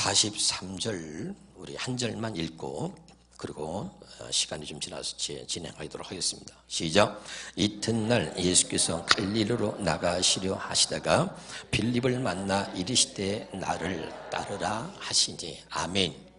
43절 우리 한 절만 읽고 그리고 시간이 좀 지나서 진행하도록 하겠습니다. 시작. 이튿날 예수께서 갈릴리로 나가시려 하시다가 빌립을 만나 이르시되 나를 따르라 하시니. 아멘.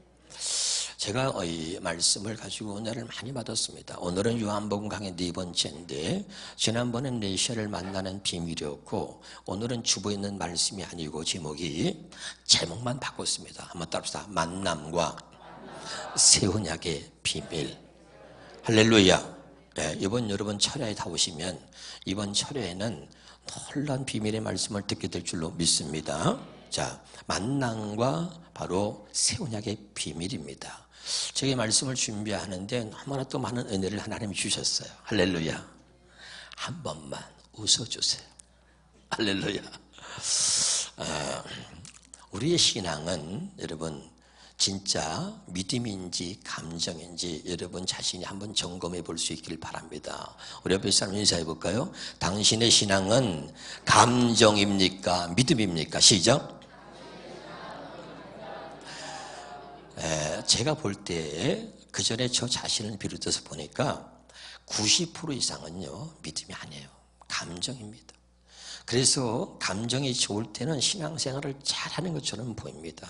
제가 이 말씀을 가지고 은혜를 많이 받았습니다. 오늘은 요한복음 강의 4번째인데 지난번엔 메시아를 만나는 비밀이었고 오늘은 주보에 있는 말씀이 아니고 제목만 바꿨습니다. 한번 따라합시다. 만남과 새 언약의 비밀. 할렐루야. 네, 이번 여러분 철야에 다 오시면 이번 철야에는 놀라운 비밀의 말씀을 듣게 될 줄로 믿습니다. 자, 만남과 바로 새 언약의 비밀입니다. 제가 말씀을 준비하는데 너무나 또 많은 은혜를 하나님이 주셨어요. 할렐루야. 한 번만 웃어주세요. 할렐루야. 우리의 신앙은 여러분 진짜 믿음인지 감정인지 여러분 자신이 한번 점검해 볼 수 있기를 바랍니다. 우리 옆에 사람 인사해 볼까요? 당신의 신앙은 감정입니까? 믿음입니까? 시작. 제가 볼 때 그 전에 저 자신을 비롯해서 보니까 90% 이상은요 믿음이 아니에요. 감정입니다. 그래서 감정이 좋을 때는 신앙생활을 잘하는 것처럼 보입니다.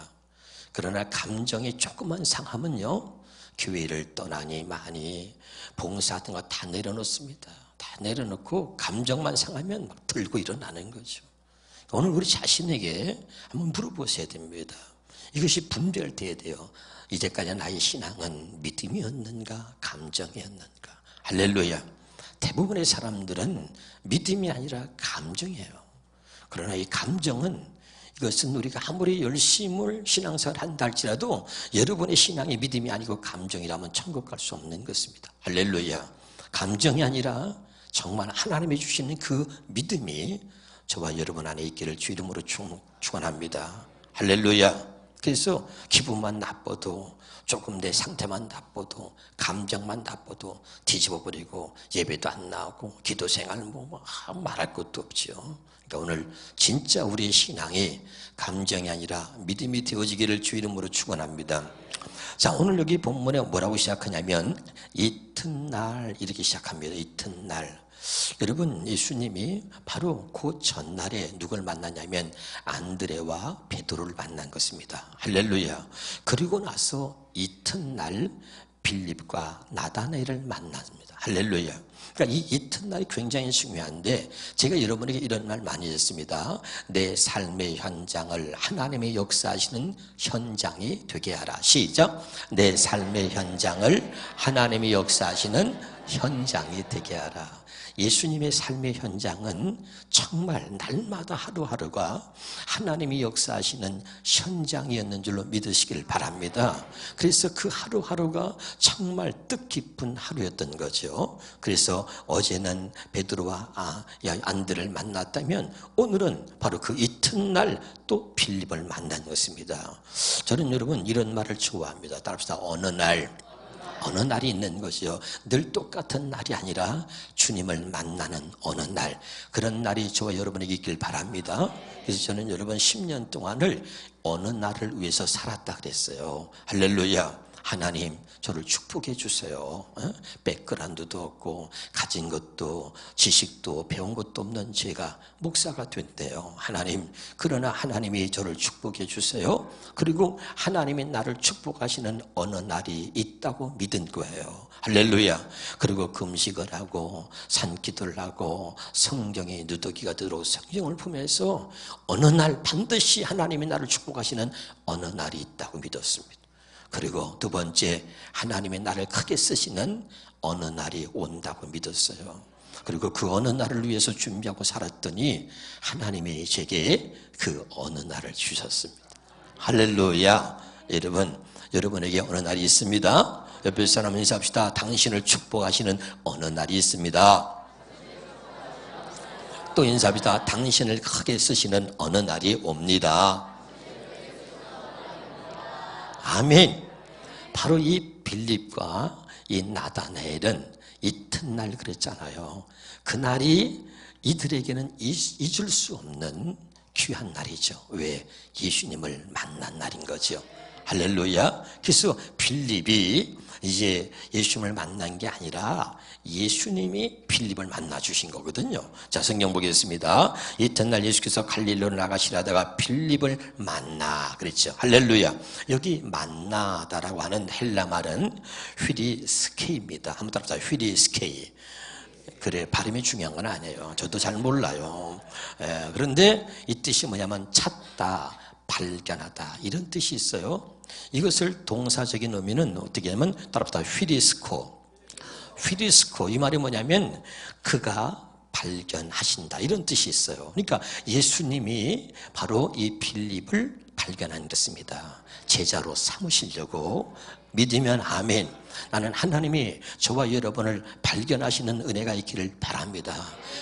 그러나 감정이 조금만 상하면요 교회를 떠나니 많이 봉사하던 거 다 내려놓습니다. 다 내려놓고 감정만 상하면 막 들고 일어나는 거죠. 오늘 우리 자신에게 한번 물어보셔야 됩니다. 이것이 분별돼야 돼요. 이제까지 나의 신앙은 믿음이었는가 감정이었는가. 할렐루야. 대부분의 사람들은 믿음이 아니라 감정이에요. 그러나 이 감정은 이것은 우리가 아무리 열심을 신앙생활 한다 할지라도 여러분의 신앙이 믿음이 아니고 감정이라면 천국 갈 수 없는 것입니다. 할렐루야. 감정이 아니라 정말 하나님이 주시는 그 믿음이 저와 여러분 안에 있기를 주 이름으로 축원합니다. 할렐루야. 그래서 기분만 나빠도 조금 내 상태만 나빠도 감정만 나빠도 뒤집어버리고 예배도 안 나오고 기도생활 말할 것도 없죠. 그러니까 오늘 진짜 우리의 신앙이 감정이 아니라 믿음이 되어지기를 주 이름으로 축원합니다. 자, 오늘 여기 본문에 뭐라고 시작하냐면 이튿날 이렇게 시작합니다. 이튿날. 여러분 예수님이 바로 그 전날에 누굴 만났냐면 안드레와 베드로를 만난 것입니다. 할렐루야. 그리고 나서 이튿날 빌립과 나다나엘을 만납니다. 할렐루야. 그러니까 이 이튿날이 굉장히 중요한데 제가 여러분에게 이런 말 많이 했습니다. 내 삶의 현장을 하나님의 역사하시는 현장이 되게 하라. 시작. 내 삶의 현장을 하나님의 역사하시는 현장이 되게 하라. 예수님의 삶의 현장은 정말 날마다 하루하루가 하나님이 역사하시는 현장이었는 줄로 믿으시길 바랍니다. 그래서 그 하루하루가 정말 뜻깊은 하루였던 거죠. 그래서 어제는 베드로와 안드레를 만났다면 오늘은 바로 그 이튿날 또 빌립을 만난 것입니다. 저는 여러분 이런 말을 좋아합니다. 따라합시다. 어느 날이 있는 것이요. 늘 똑같은 날이 아니라 주님을 만나는 어느 날. 그런 날이 저와 여러분에게 있길 바랍니다. 그래서 저는 여러분 10년 동안을 어느 날을 위해서 살았다 그랬어요. 할렐루야. 하나님 저를 축복해 주세요. 백그라운드도 없고 가진 것도 지식도 배운 것도 없는 제가 목사가 됐대요. 하나님, 그러나 하나님이 저를 축복해 주세요. 그리고 하나님이 나를 축복하시는 어느 날이 있다고 믿은 거예요. 할렐루야. 그리고 금식을 하고 산기도를 하고 성경에 누더기가 들어오고 성경을 보면서 어느 날 반드시 하나님이 나를 축복하시는 어느 날이 있다고 믿었습니다. 그리고 두 번째, 하나님의 나를 크게 쓰시는 어느 날이 온다고 믿었어요. 그리고 그 어느 날을 위해서 준비하고 살았더니 하나님이 제게 그 어느 날을 주셨습니다. 할렐루야. 여러분에게 어느 날이 있습니다. 옆에 사람 인사합시다. 당신을 축복하시는 어느 날이 있습니다. 또 인사합시다. 당신을 크게 쓰시는 어느 날이 옵니다. 아멘. 바로 이 빌립과 이 나다나엘은 이튿날 그랬잖아요. 그날이 이들에게는 잊을 수 없는 귀한 날이죠. 왜? 예수님을 만난 날인 거죠. 할렐루야. 그래서 빌립이 이제 예수님을 만난 게 아니라 예수님이 빌립을 만나 주신 거거든요. 자, 성경 보겠습니다. 이튿날 예수께서 갈릴리로 나가시려다가 빌립을 만나 그랬죠. 할렐루야. 여기 만나다라고 하는 헬라 말은 휘리스케입니다. 한번 따라서 휘리스케이. 그래, 발음이 중요한 건 아니에요. 저도 잘 몰라요. 그런데 이 뜻이 뭐냐면 찾다, 발견하다 이런 뜻이 있어요. 이것을 동사적인 의미는 어떻게 하면 따라붙다 휘리스코. 휘리스코 이 말이 뭐냐면 그가 발견하신다 이런 뜻이 있어요. 그러니까 예수님이 바로 이 빌립을 발견한 것입니다. 제자로 삼으시려고. 믿으면 아멘. 나는 하나님이 저와 여러분을 발견하시는 은혜가 있기를 바랍니다.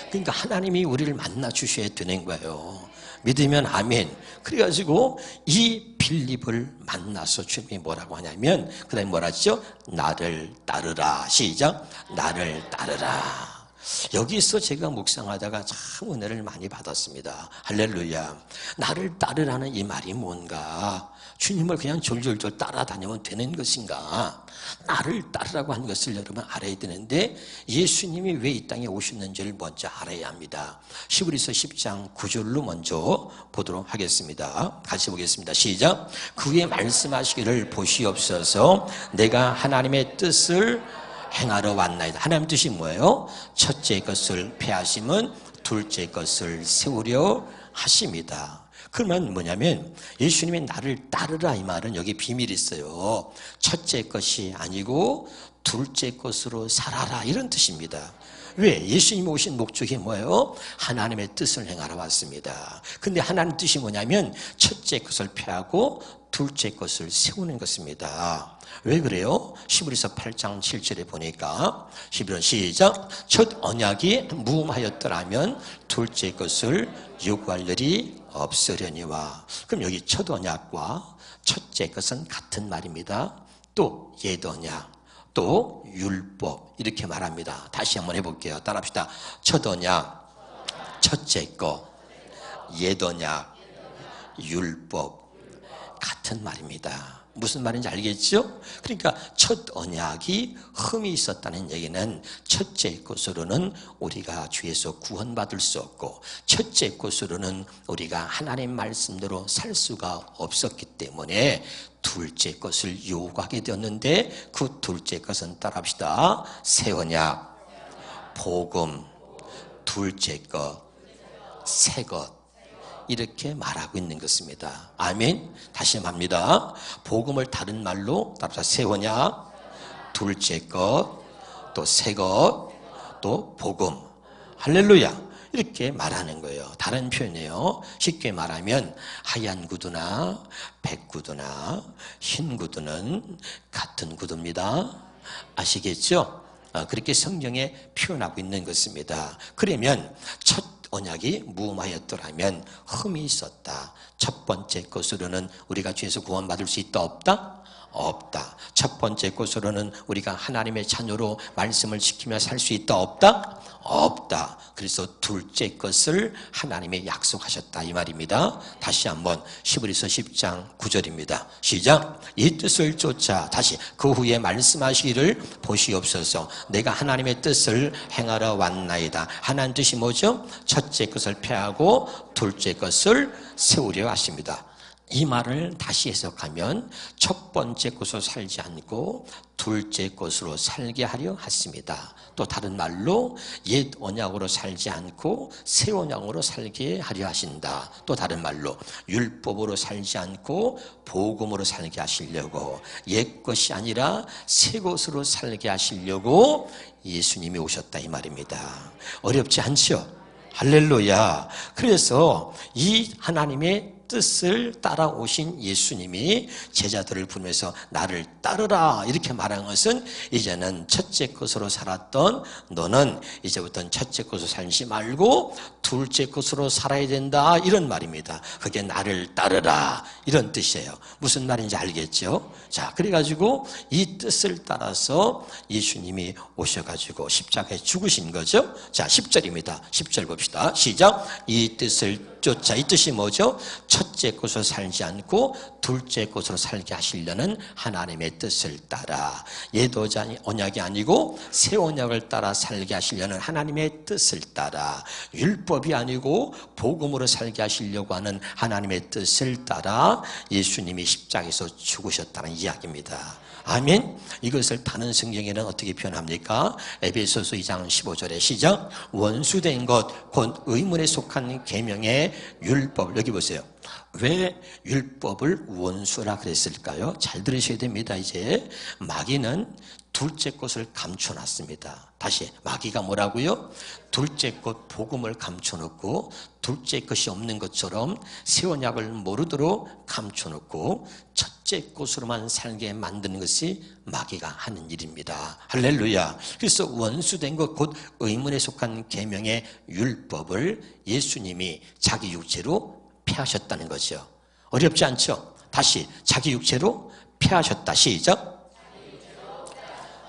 그러니까 하나님이 우리를 만나 주셔야 되는 거예요. 믿으면 아멘. 그래가지고 이 빌립을 만나서 주님이 뭐라고 하냐면 그 다음에 뭐라 하죠? 나를 따르라. 시작. 나를 따르라. 여기서 제가 묵상하다가 참 은혜를 많이 받았습니다. 할렐루야. 나를 따르라는 이 말이 뭔가? 주님을 그냥 졸졸졸 따라다니면 되는 것인가? 나를 따르라고 하는 것을 여러분 알아야 되는데 예수님이 왜 이 땅에 오셨는지를 먼저 알아야 합니다. 히브리서 10장 9절로 먼저 보도록 하겠습니다. 같이 보겠습니다. 시작. 그의 말씀하시기를 보시옵소서 내가 하나님의 뜻을 행하러 왔나이다. 하나님 뜻이 뭐예요? 첫째 것을 폐하심은 둘째 것을 세우려 하십니다. 그러면 뭐냐면 예수님이 나를 따르라 이 말은 여기 비밀이 있어요. 첫째 것이 아니고 둘째 것으로 살아라 이런 뜻입니다. 왜? 예수님이 오신 목적이 뭐예요? 하나님의 뜻을 행하러 왔습니다. 근데 하나님 뜻이 뭐냐면 첫째 것을 폐하고 둘째 것을 세우는 것입니다. 왜 그래요? 히브리서 8장 7절에 보니까 히브리서 시작. 첫 언약이 무음하였더라면 둘째 것을 요구할 일이 없으려니와. 그럼 여기 첫 언약과 첫째 것은 같은 말입니다. 또 옛 언약, 또 율법 이렇게 말합니다. 다시 한번 해볼게요. 따라합시다. 첫 언약, 첫째 것, 옛 언약, 율법 같은 말입니다. 무슨 말인지 알겠죠? 그러니까 첫 언약이 흠이 있었다는 얘기는 첫째 것으로는 우리가 주에서 구원받을 수 없고 첫째 것으로는 우리가 하나님 말씀대로 살 수가 없었기 때문에 둘째 것을 요구하게 되었는데 그 둘째 것은 따라합시다. 새 언약, 복음, 둘째 것, 새 것 이렇게 말하고 있는 것입니다. 아멘. 다시 합니다. 복음을 다른 말로 따라서 새 언약, 둘째 것, 또 새 것, 또 복음. 할렐루야. 이렇게 말하는 거예요. 다른 표현이에요. 쉽게 말하면 하얀 구두나 백 구두나 흰 구두는 같은 구두입니다. 아시겠죠? 그렇게 성경에 표현하고 있는 것입니다. 그러면 첫 언약이 무음하였더라면 흠이 있었다. 첫 번째 것으로는 우리가 죄에서 구원받을 수 있다 없다? 없다. 첫 번째 것으로는 우리가 하나님의 자녀로 말씀을 지키며 살 수 있다 없다? 없다. 그래서 둘째 것을 하나님의 약속하셨다 이 말입니다. 다시 한번 히브리서 10장 9절입니다. 시작. 이 뜻을 쫓아 다시 그 후에 말씀하시기를 보시옵소서 내가 하나님의 뜻을 행하러 왔나이다. 하나님 뜻이 뭐죠? 첫째 것을 폐하고 둘째 것을 세우려 하십니다. 이 말을 다시 해석하면 첫 번째 것으로 살지 않고 둘째 것으로 살게 하려 하십니다. 또 다른 말로 옛 언약으로 살지 않고 새 언약으로 살게 하려 하신다. 또 다른 말로 율법으로 살지 않고 복음으로 살게 하시려고 옛 것이 아니라 새 것으로 살게 하시려고 예수님이 오셨다 이 말입니다. 어렵지 않죠? 할렐루야. 그래서 이 하나님의 뜻을 따라오신 예수님이 제자들을 부르면서 나를 따르라 이렇게 말한 것은 이제는 첫째 것으로 살았던 너는 이제부터는 첫째 것으로 살지 말고 둘째 것으로 살아야 된다 이런 말입니다. 그게 나를 따르라 이런 뜻이에요. 무슨 말인지 알겠죠? 자, 그래가지고 이 뜻을 따라서 예수님이 오셔가지고 십자가에 죽으신 거죠. 자, 10절입니다. 10절 봅시다. 시작. 이 뜻을 쫓아. 이 뜻이 뭐죠? 첫째 것으로 살지 않고 둘째 것으로 살게 하시려는 하나님의 뜻을 따라, 옛 언약이 아니고 새 언약을 따라 살게 하시려는 하나님의 뜻을 따라, 율법이 아니고 복음으로 살게 하시려고 하는 하나님의 뜻을 따라 예수님이 십자가에서 죽으셨다는 이야기입니다. 아멘. 이것을 다른 성경에는 어떻게 표현합니까? 에베소서 2장 15절에 시작. 원수된 것 곧 의문에 속한 계명의 율법. 여기 보세요. 왜 율법을 원수라 그랬을까요? 잘 들으셔야 됩니다. 이제 마귀는 둘째 것을 감춰놨습니다. 다시, 마귀가 뭐라고요? 둘째 것 복음을 감춰놓고 둘째 것이 없는 것처럼 새 언약을 모르도록 감춰놓고 첫째 것으로만 살게 만드는 것이 마귀가 하는 일입니다. 할렐루야. 그래서 원수된 것 곧 의문에 속한 계명의 율법을 예수님이 자기 육체로 폐하셨다는 거죠. 어렵지 않죠? 다시, 자기 육체로 폐하셨다. 시작.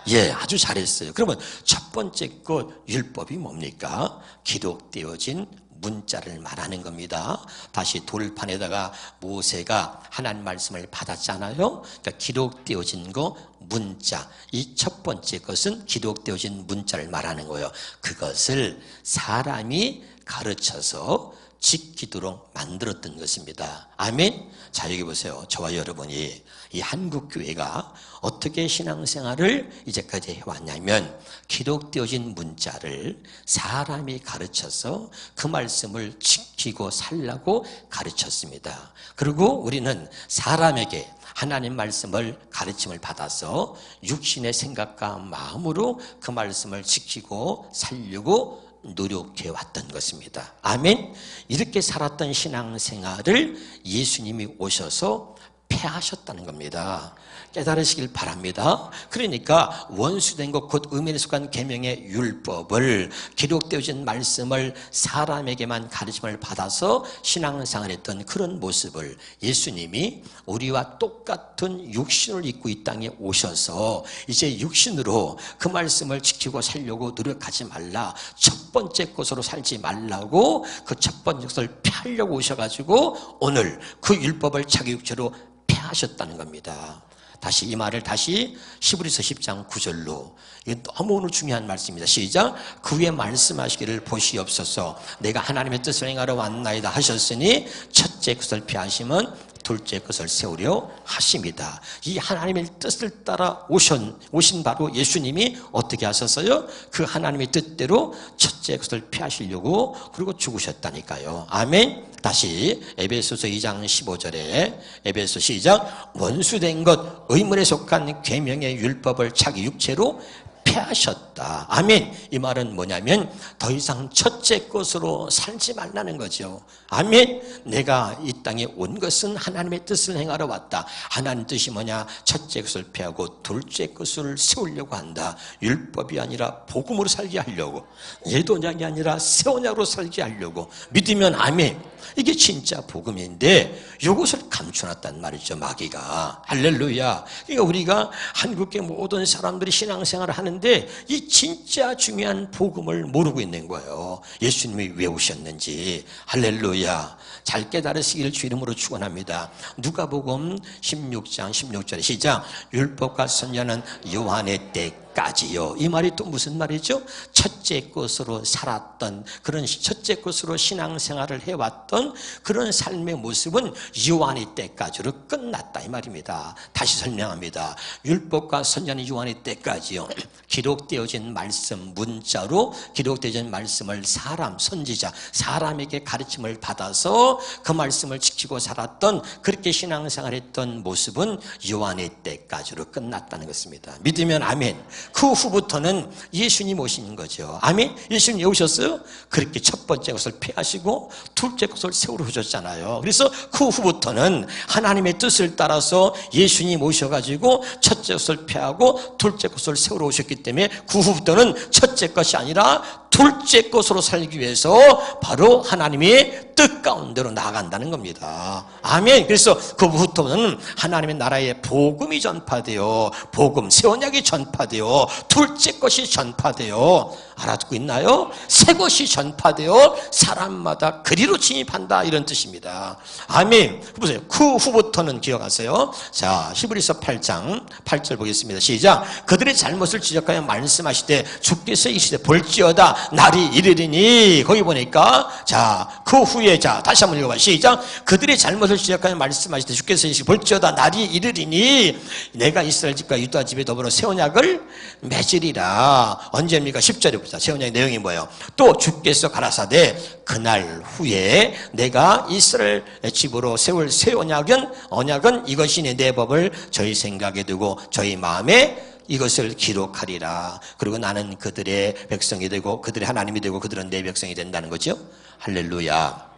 예, 아주 잘했어요. 그러면 첫 번째 것 율법이 뭡니까? 기록되어진 문자를 말하는 겁니다. 다시, 돌판에다가 모세가 하나님 말씀을 받았잖아요. 그러니까 기록되어진 거 문자. 이 첫 번째 것은 기록되어진 문자를 말하는 거예요. 그것을 사람이 가르쳐서 지키도록 만들었던 것입니다. 아멘. 자, 여기 보세요. 저와 여러분이 이 한국교회가 어떻게 신앙생활을 이제까지 해왔냐면 기록되어진 문자를 사람이 가르쳐서 그 말씀을 지키고 살라고 가르쳤습니다. 그리고 우리는 사람에게 하나님 말씀을 가르침을 받아서 육신의 생각과 마음으로 그 말씀을 지키고 살려고 노력해 왔던 것입니다. 아멘. 이렇게 살았던 신앙생활을 예수님이 오셔서 폐하셨다는 겁니다. 깨달으시길 바랍니다. 그러니까 원수된 것 곧 의문에 속한 계명의 율법을, 기록되어진 말씀을 사람에게만 가르침을 받아서 신앙생활했던 그런 모습을 예수님이 우리와 똑같은 육신을 입고 이 땅에 오셔서 이제 육신으로 그 말씀을 지키고 살려고 노력하지 말라, 첫 번째 것으로 살지 말라고 그 첫 번째 것을 폐하려고 오셔가지고 오늘 그 율법을 자기 육체로 폐하셨다는 겁니다. 다시 이 말을 다시 히브리서 10장 9절로, 이게 너무 오늘 중요한 말씀입니다. 시작. 그 후에 말씀하시기를 보시옵소서 내가 하나님의 뜻을 행하러 왔나이다 하셨으니 첫째 것을 폐하시면 둘째 것을 세우려 하십니다. 이 하나님의 뜻을 따라 오신 바로 예수님이 어떻게 하셨어요? 그 하나님의 뜻대로 첫째 것을 폐하시려고 그리고 죽으셨다니까요. 아멘. 다시 에베소서 2장 15절에 에베소 시작. 원수된 것 의문에 속한 계명의 율법을 자기 육체로 폐하셨다. 아멘. 이 말은 뭐냐면 더 이상 첫째 것으로 살지 말라는 거죠. 아멘. 내가 이 땅에 온 것은 하나님의 뜻을 행하러 왔다. 하나님 뜻이 뭐냐? 첫째 것을 폐하고 둘째 것을 세우려고 한다. 율법이 아니라 복음으로 살게 하려고, 옛 언약이 아니라 새 언약으로 살게 하려고. 믿으면 아멘. 이게 진짜 복음인데 이것을 감춰놨단 말이죠, 마귀가. 할렐루야. 그러니까 우리가 한국의 모든 사람들이 신앙생활을 하는데 이 진짜 중요한 복음을 모르고 있는 거예요. 예수님이 왜 오셨는지. 할렐루야. 잘 깨달으시기를 주 이름으로 축원합니다. 누가복음 16장 16절에 시작. 율법과 선지자는 요한의 때까지요. 이 말이 또 무슨 말이죠? 첫째 것으로 살았던, 그런 첫째 것으로 신앙생활을 해왔던 그런 삶의 모습은 요한의 때까지로 끝났다 이 말입니다. 다시 설명합니다. 율법과 선지자는 요한의 때까지요. 기록되어진 말씀, 문자로 기록되어진 말씀을 사람, 선지자, 사람에게 가르침을 받아서 그 말씀을 지키고 살았던, 그렇게 신앙생활했던 모습은 요한의 때까지로 끝났다는 것입니다. 믿으면 아멘. 그 후부터는 예수님 오신 거죠. 아멘. 예수님 오셨어요. 그렇게 첫 번째 것을 폐하시고 둘째 것을 세우러 오셨잖아요. 그래서 그 후부터는 하나님의 뜻을 따라서 예수님 오셔가지고 첫째 것을 폐하고 둘째 것을 세우러 오셨기 때문에 그 후부터는 첫째 것이 아니라 둘째 것으로 살기 위해서 바로 하나님의 뜻 가운데로 나아간다는 겁니다. 아멘. 그래서 그 후부터는 하나님의 나라의 복음이 전파되어, 복음, 새 언약이 전파되어, 둘째 것이 전파되어, 알아듣고 있나요? 새 것이 전파되어 사람마다 그리로 진입한다, 이런 뜻입니다. 아멘. 보세요. 그 후부터는 기억하세요. 자, 히브리서 8장 8절 보겠습니다. 시작. 그들의 잘못을 지적하여 말씀하시되 주께서 이르시되 볼지어다 날이 이르리니. 거기 보니까 자, 그 후에, 자, 다시 한번 읽어봐. 시작. 그들의 잘못을 지적하여 말씀하시되 주께서 이르시되 볼지어다 날이 이르리니 내가 이스라엘 집과 유다 집에 더불어 새 언약을 맺으리라. 언제입니까? 10절에 보자. 새 언약의 내용이 뭐예요? 또 주께서 가라사대 그날 후에 내가 이스라엘 집으로 세울 새 언약은 이것이니 내 법을 저희 생각에 두고 저희 마음에 이것을 기록하리라. 그리고 나는 그들의 백성이 되고 그들의 하나님이 되고 그들은 내 백성이 된다는 거죠. 할렐루야.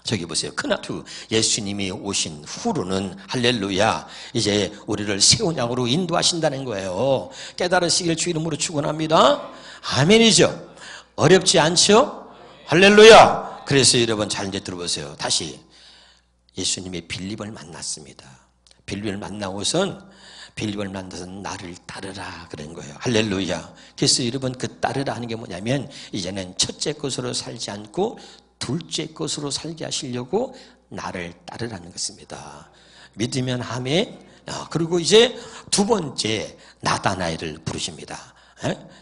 저기 보세요. 그날 후 예수님이 오신 후로는 할렐루야, 이제 우리를 새 언약으로 인도하신다는 거예요. 깨달으시길 주 이름으로 축원합니다. 아멘이죠. 어렵지 않죠? 할렐루야. 그래서 여러분 잘 이제 들어보세요. 다시 예수님이 빌립을 만났습니다. 빌립을 만나고선 빌립을 만나서 나를 따르라 그런 거예요. 할렐루야. 그래서 여러분 그 따르라 하는 게 뭐냐면 이제는 첫째 것으로 살지 않고 둘째 것으로 살게 하시려고 나를 따르라는 것입니다. 믿으면 아멘. 그리고 이제 두 번째 나다나엘을 부르십니다.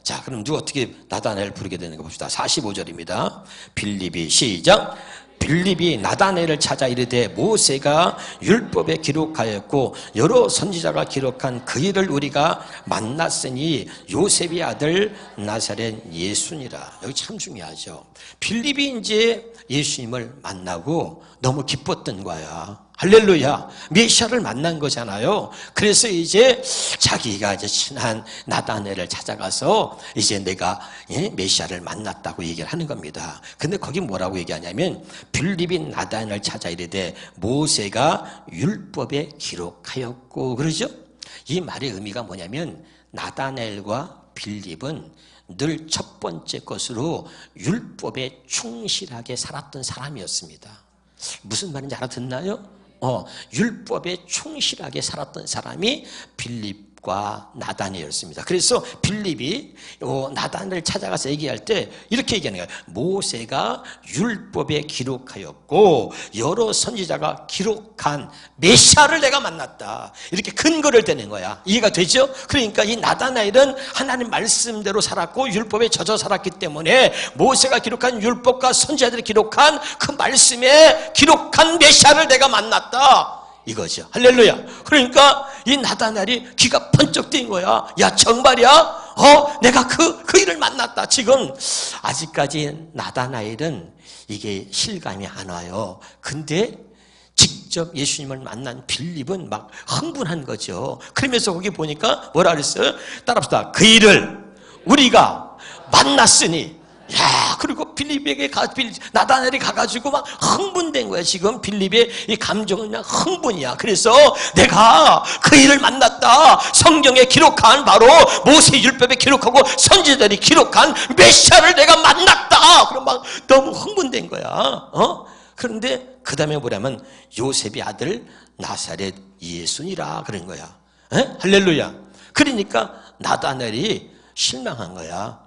자, 그럼 누가 어떻게 나다나엘을 부르게 되는가 봅시다. 45절입니다. 빌립이 시작. 빌립이 나다나엘을 찾아 이르되 모세가 율법에 기록하였고 여러 선지자가 기록한 그 일을 우리가 만났으니 요셉의 아들 나사렛 예수니라. 여기 참 중요하죠. 빌립이 이제 예수님을 만나고 너무 기뻤던 거야. 할렐루야. 메시아를 만난 거잖아요. 그래서 이제 자기가 이제 친한 나다나엘을 찾아가서 이제 내가 메시아를 만났다고 얘기를 하는 겁니다. 근데 거기 뭐라고 얘기하냐면 빌립이 나다나엘을 찾아 이르되 모세가 율법에 기록하였고 그러죠. 이 말의 의미가 뭐냐면 나다나엘과 빌립은 늘 첫 번째 것으로 율법에 충실하게 살았던 사람이었습니다. 무슨 말인지 알아듣나요? 율법에 충실하게 살았던 사람이 빌립과 나다나엘이었습니다. 그래서 빌립이 나다나엘을 찾아가서 얘기할 때 이렇게 얘기하는 거예요. 모세가 율법에 기록하였고 여러 선지자가 기록한 메시아를 내가 만났다. 이렇게 근거를 대는 거야. 이해가 되죠? 그러니까 이 나다나엘은 하나님 말씀대로 살았고 율법에 젖어 살았기 때문에 모세가 기록한 율법과 선지자들이 기록한 그 말씀에 기록한 메시아를 내가 만났다. 이거죠. 할렐루야. 그러니까 이 나다나엘이 귀가 번쩍 뜨인 거야. 야, 정말이야? 내가 그 일을 만났다. 지금 아직까지 나다나엘은 이게 실감이 안 와요. 근데 직접 예수님을 만난 빌립은 막 흥분한 거죠. 그러면서 거기 보니까 뭐라 그랬어요? 따라합시다. 그 일을 우리가 만났으니. 야, 그리고 빌립에게 나다나엘이 가가지고 막 흥분된 거야. 지금 빌립의 이 감정은 그냥 흥분이야. 그래서 내가 그 일을 만났다. 성경에 기록한 바로 모세 율법에 기록하고 선지자들이 기록한 메시아를 내가 만났다. 그럼 막 너무 흥분된 거야. 그런데 그 다음에 뭐냐면 요셉의 아들 나사렛 예수니라 그런 거야. 할렐루야. 그러니까 나다나엘이 실망한 거야.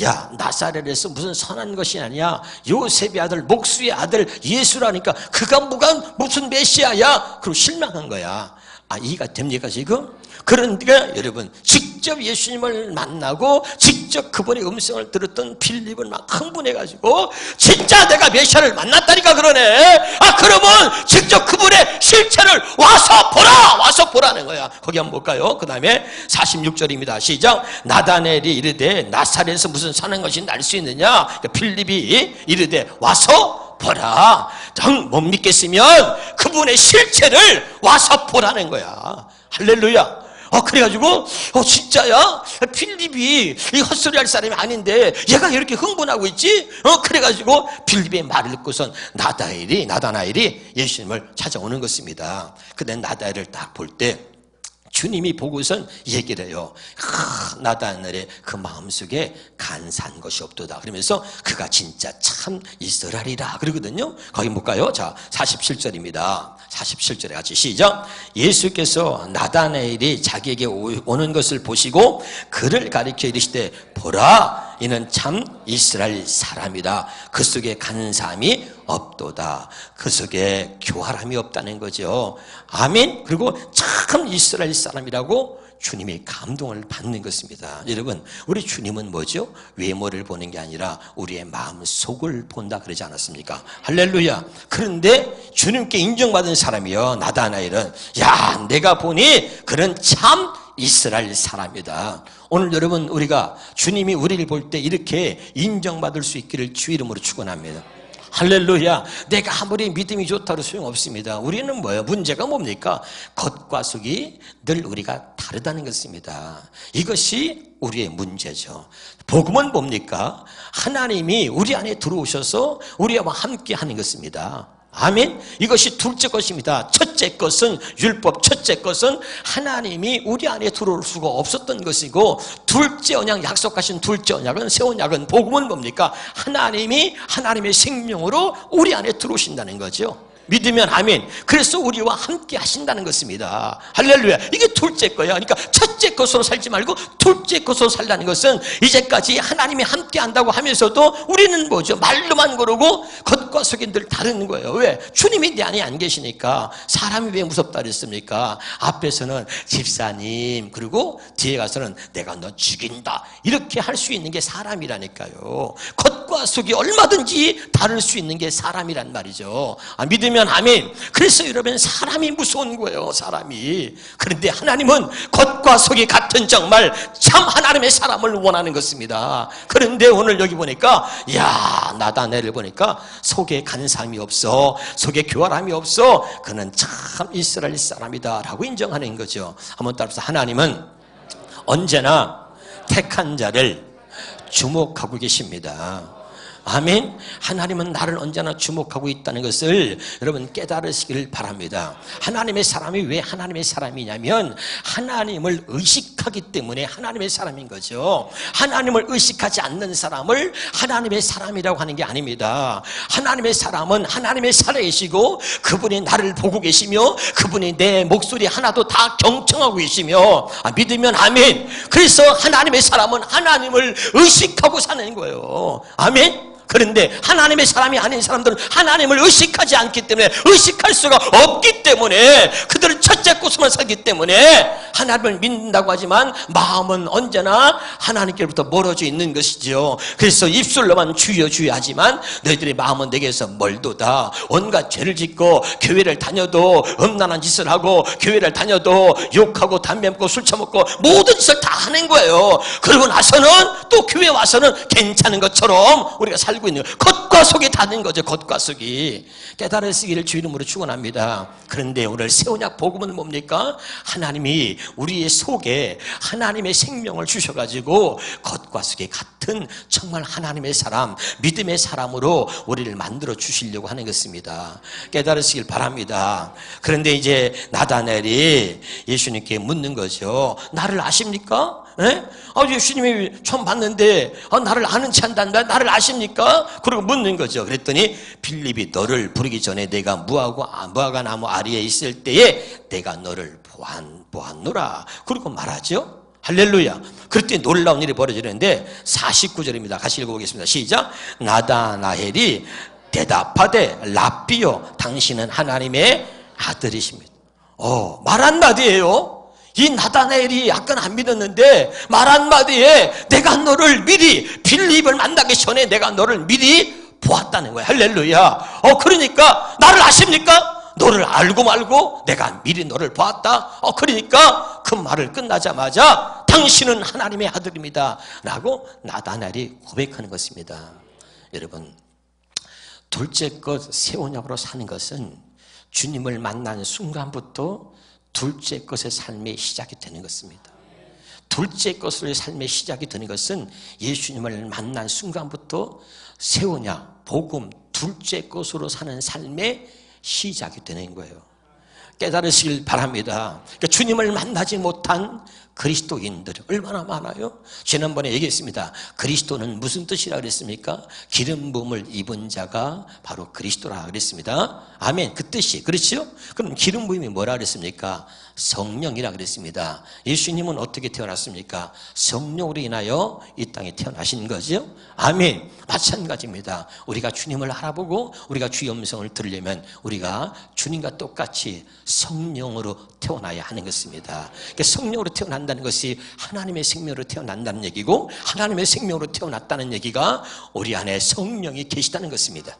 야, 나사렛에서 무슨 선한 것이 아니야. 요셉의 아들, 목수의 아들 예수라니까 그가 뭐가 무슨 메시아야. 그리고 실망한 거야. 이해가 됩니까 지금? 그러니까 여러분 직접 예수님을 만나고 직접 그분의 음성을 들었던 빌립은 막 흥분해가지고 진짜 내가 메시아를 만났다니까 그러네. 그러면 직접 그분의 실체를 와서 보라는 거야. 거기 한번 볼까요? 그 다음에 46절입니다. 시작. 나다나엘이 이르되 나사렛에서 무슨 선한 것이 날 수 있느냐. 그러니까 빌립이 이르되 와서 보라. 정 못 믿겠으면 그분의 실체를 와서 보라는 거야. 할렐루야. 그래가지고 진짜야? 빌립이 이 헛소리할 사람이 아닌데 얘가 이렇게 흥분하고 있지? 그래가지고 빌립의 말을 듣고선 나다나엘이 예수님을 찾아오는 것입니다. 근데 나다나엘을 딱 볼 때 주님이 보고선 얘기를 해요. 나다나엘의 그 마음속에 간사한 것이 없도다. 그러면서 그가 진짜 참 이스라엘이라 그러거든요. 거기 볼까요? 자, 47절입니다. 47절에 같이 시작. 예수께서 나다나엘이 자기에게 오는 것을 보시고 그를 가리켜 이르시되 보라, 이는 참 이스라엘 사람이다. 그 속에 간사함이 없도다. 그 속에 교활함이 없다는 거죠. 아멘. 그리고 참 이스라엘 사람이라고 주님이 감동을 받는 것입니다. 여러분, 우리 주님은 뭐죠? 외모를 보는 게 아니라 우리의 마음 속을 본다 그러지 않았습니까? 할렐루야. 그런데 주님께 인정받은 사람이요, 나다나엘은 야, 내가 보니 그는 참 이스라엘 사람이다. 오늘 여러분, 우리가 주님이 우리를 볼 때 이렇게 인정받을 수 있기를 주 이름으로 축원합니다. 할렐루야. 내가 아무리 믿음이 좋다고 소용없습니다. 우리는 뭐예요? 문제가 뭡니까? 겉과 속이 늘 우리가 다르다는 것입니다. 이것이 우리의 문제죠. 복음은 뭡니까? 하나님이 우리 안에 들어오셔서 우리와 함께 하는 것입니다. 아멘. 이것이 둘째 것입니다. 첫째 것은 율법, 첫째 것은 하나님이 우리 안에 들어올 수가 없었던 것이고, 둘째 언약, 약속하신 둘째 언약은, 새 언약은, 복음은 뭡니까? 하나님이 하나님의 생명으로 우리 안에 들어오신다는 거죠. 믿으면 아멘. 그래서 우리와 함께 하신다는 것입니다. 할렐루야. 이게 둘째 거예요. 그러니까 첫째 것으로 살지 말고 둘째 것으로 살라는 것은, 이제까지 하나님이 함께 한다고 하면서도 우리는 뭐죠? 말로만 그러고 겉과 속이 늘 다른 거예요. 왜? 주님이 내 안에 안 계시니까. 사람이 왜 무섭다 그랬습니까? 앞에서는 집사님, 그리고 뒤에 가서는 내가 너 죽인다, 이렇게 할 수 있는 게 사람이라니까요. 겉과 속이 얼마든지 다를 수 있는 게 사람이란 말이죠. 믿으면 아멘. 그래서 여러분, 사람이 무서운 거예요, 사람이. 그런데 하나님은 겉과 속이 같은 정말 참 하나님의 사람을 원하는 것입니다. 그런데 오늘 여기 보니까, 야, 나다나엘을 보니까 속에 간사함이 없어, 속에 교활함이 없어, 그는 참 이스라엘 사람이다 라고 인정하는 거죠. 한번 따라서, 하나님은 언제나 택한 자를 주목하고 계십니다. 아멘. 하나님은 나를 언제나 주목하고 있다는 것을 여러분 깨달으시길 바랍니다. 하나님의 사람이 왜 하나님의 사람이냐면, 하나님을 의식하기 때문에 하나님의 사람인 거죠. 하나님을 의식하지 않는 사람을 하나님의 사람이라고 하는 게 아닙니다. 하나님의 사람은 하나님의 살아계시고 그분이 나를 보고 계시며 그분이 내 목소리 하나도 다 경청하고 계시며, 믿으면 아멘. 그래서 하나님의 사람은 하나님을 의식하고 사는 거예요. 아멘. 그런데 하나님의 사람이 아닌 사람들은 하나님을 의식하지 않기 때문에, 의식할 수가 없기 때문에, 그들은 첫째 것으로만 살기 때문에 하나님을 믿는다고 하지만 마음은 언제나 하나님께로부터 멀어져 있는 것이죠. 그래서 입술로만 주여 주여 하지만 너희들의 마음은 내게서 멀도다. 온갖 죄를 짓고 교회를 다녀도 음란한 짓을 하고, 교회를 다녀도 욕하고 담배 먹고 술 처먹고 모든 짓을 다 하는 거예요. 그러고 나서는 또 교회 와서는 괜찮은 것처럼 우리가 살고 있는 거예요. 겉과 속이 다른 거죠. 겉과 속이. 깨달으시기를 주 이름으로 축원합니다. 그런데 오늘 새 언약 복음은 뭡니까? 하나님이 우리의 속에 하나님의 생명을 주셔가지고 겉과 속이 같은 정말 하나님의 사람, 믿음의 사람으로 우리를 만들어 주시려고 하는 것입니다. 깨달으시길 바랍니다. 그런데 이제 나다나엘이 예수님께 묻는 거죠. 나를 아십니까? 네? 예수님이 처음 봤는데 나를 아는 체 한단다. 나를 아십니까? 그리고 묻는 거죠. 그랬더니 빌립이 너를 부르기 전에 내가 무화과 나무 아래에 있을 때에 내가 너를 보았노라. 그리고 말하죠. 할렐루야. 그랬더니 놀라운 일이 벌어지는데 49절입니다. 같이 읽어보겠습니다. 시작. 나다나엘이 대답하되 랍비요, 당신은 하나님의 아들이십니다. 말 한마디예요. 이 나다나엘이 약간 안 믿었는데 말 한마디에 내가 너를 미리, 빌립을 만나기 전에 내가 너를 미리 보았다는 거야. 할렐루야. 그러니까 나를 아십니까? 너를 알고 말고 내가 미리 너를 보았다. 그러니까 그 말을 끝나자마자 당신은 하나님의 아들입니다 라고 나다나엘이 고백하는 것입니다. 여러분, 둘째 것 새 언약으로 사는 것은 주님을 만난 순간부터 둘째 것의 삶의 시작이 되는 것입니다. 둘째 것의 삶의 시작이 되는 것은 예수님을 만난 순간부터 새 언약, 복음, 둘째 것으로 사는 삶의 시작이 되는 거예요. 깨달으시길 바랍니다. 그러니까 주님을 만나지 못한 그리스도인들이 얼마나 많아요? 지난번에 얘기했습니다. 그리스도는 무슨 뜻이라 그랬습니까? 기름 부음을 입은 자가 바로 그리스도라 그랬습니다. 아멘. 그 뜻이 그렇죠? 그럼 기름 부음이 뭐라 그랬습니까? 성령이라 그랬습니다. 예수님은 어떻게 태어났습니까? 성령으로 인하여 이 땅에 태어나신 거죠. 아멘. 마찬가지입니다. 우리가 주님을 알아보고 우리가 주의 음성을 들으려면 우리가 주님과 똑같이 성령으로 태어나야 하는 것입니다. 그러니까 성령으로 태어난다는 것이 하나님의 생명으로 태어난다는 얘기고, 하나님의 생명으로 태어났다는 얘기가 우리 안에 성령이 계시다는 것입니다.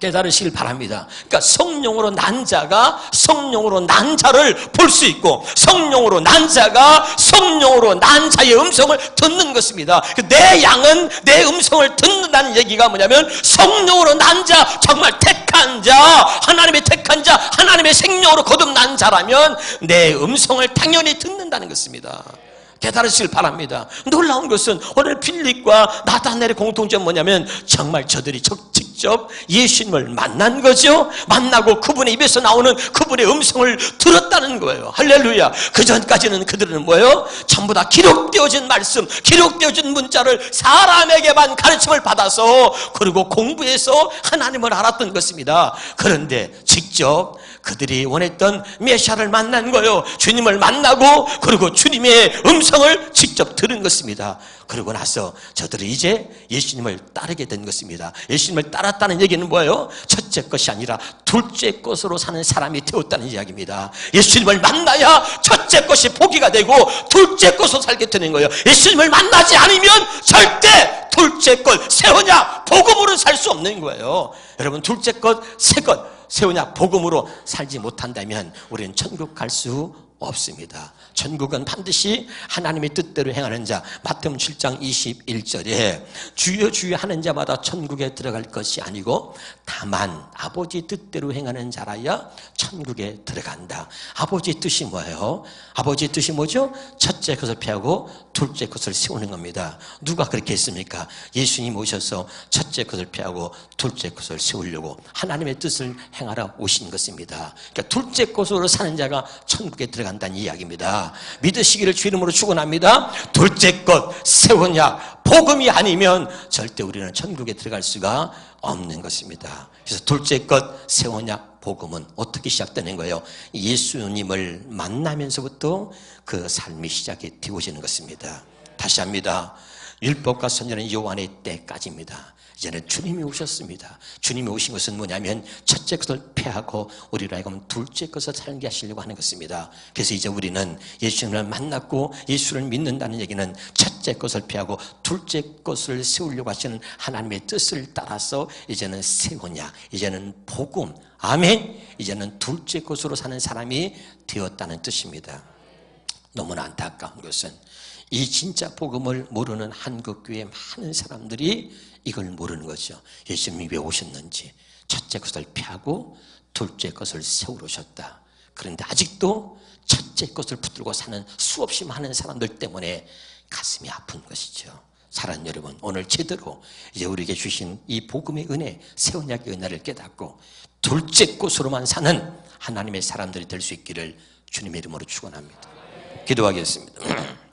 깨달으시길 바랍니다. 그러니까 성령으로 난 자가 성령으로 난 자를 볼 수 있고, 성령으로 난 자가 성령으로 난 자의 음성을 듣는 것입니다. 내 양은 내 음성을 듣는다는 얘기가 뭐냐면, 성령으로 난 자, 정말 택한 자, 하나님의 택한 자, 하나님의 생명으로 거듭난 자라면 내 음성을 당연히 듣는다는 것입니다. 깨달으시길 바랍니다. 놀라운 것은 오늘 빌립과 나다나엘의 공통점 뭐냐면, 정말 저들이 직접 예수님을 만난 거죠. 만나고 그분의 입에서 나오는 그분의 음성을 들었다는 거예요. 할렐루야. 그 전까지는 그들은 뭐예요? 전부 다 기록되어진 말씀, 기록되어진 문자를 사람에게만 가르침을 받아서 그리고 공부해서 하나님을 알았던 것입니다. 그런데 직접 그들이 원했던 메시아를 만난 거예요. 주님을 만나고 그리고 주님의 음성을 직접 들은 것입니다. 그러고 나서 저들은 이제 예수님을 따르게 된 것입니다. 예수님을 따랐다는 얘기는 뭐예요? 첫째 것이 아니라 둘째 것으로 사는 사람이 되었다는 이야기입니다. 예수님을 만나야 첫째 것이 포기가 되고 둘째 것으로 살게 되는 거예요. 예수님을 만나지 않으면 절대 둘째 것, 새 언약, 복음으로 살 수 없는 거예요. 여러분, 둘째 것, 새 것, 새 언약, 복음으로 살지 못한다면 우리는 천국 갈 수 없습니다. 천국은 반드시 하나님의 뜻대로 행하는 자, 마태복음 7장 21절에 주여 주여 하는 자마다 천국에 들어갈 것이 아니고 다만 아버지 뜻대로 행하는 자라야 천국에 들어간다. 아버지의 뜻이 뭐예요? 아버지의 뜻이 뭐죠? 첫째 것을 피하고 둘째 것을 세우는 겁니다. 누가 그렇게 했습니까? 예수님 오셔서 첫째 것을 피하고 둘째 것을 세우려고 하나님의 뜻을 행하러 오신 것입니다. 그러니까 둘째 것으로 사는 자가 천국에 들어간다는 이야기입니다. 믿으시기를 주 이름으로 축원합니다. 둘째 것, 새 언약, 복음이 아니면 절대 우리는 천국에 들어갈 수가 없는 것입니다. 그래서 둘째 것, 새 언약, 복음은 어떻게 시작되는 거예요? 예수님을 만나면서부터 그 삶이 시작이 되어지는 것입니다. 다시 합니다. 율법과 선지자는 요한의 때까지입니다. 이제는 주님이 오셨습니다. 주님이 오신 것은 뭐냐면 첫째 것을 패하고 우리로 하여금 둘째 것을 살게 하시려고 하는 것입니다. 그래서 이제 우리는 예수님을 만났고 예수를 믿는다는 얘기는 첫째 것을 패하고 둘째 것을 세우려고 하시는 하나님의 뜻을 따라서 이제는 새 언약, 이제는 복음, 아멘, 이제는 둘째 것으로 사는 사람이 되었다는 뜻입니다. 너무나 안타까운 것은 이 진짜 복음을 모르는 한국교회 많은 사람들이 이걸 모르는 거죠. 예수님이 왜 오셨는지, 첫째 것을 피하고 둘째 것을 세우러 오셨다. 그런데 아직도 첫째 것을 붙들고 사는 수없이 많은 사람들 때문에 가슴이 아픈 것이죠. 사랑하는 여러분, 오늘 제대로 이제 우리에게 주신 이 복음의 은혜, 새 언약의 은혜를 깨닫고 둘째 것으로만 사는 하나님의 사람들이 될 수 있기를 주님의 이름으로 축원합니다. 기도하겠습니다.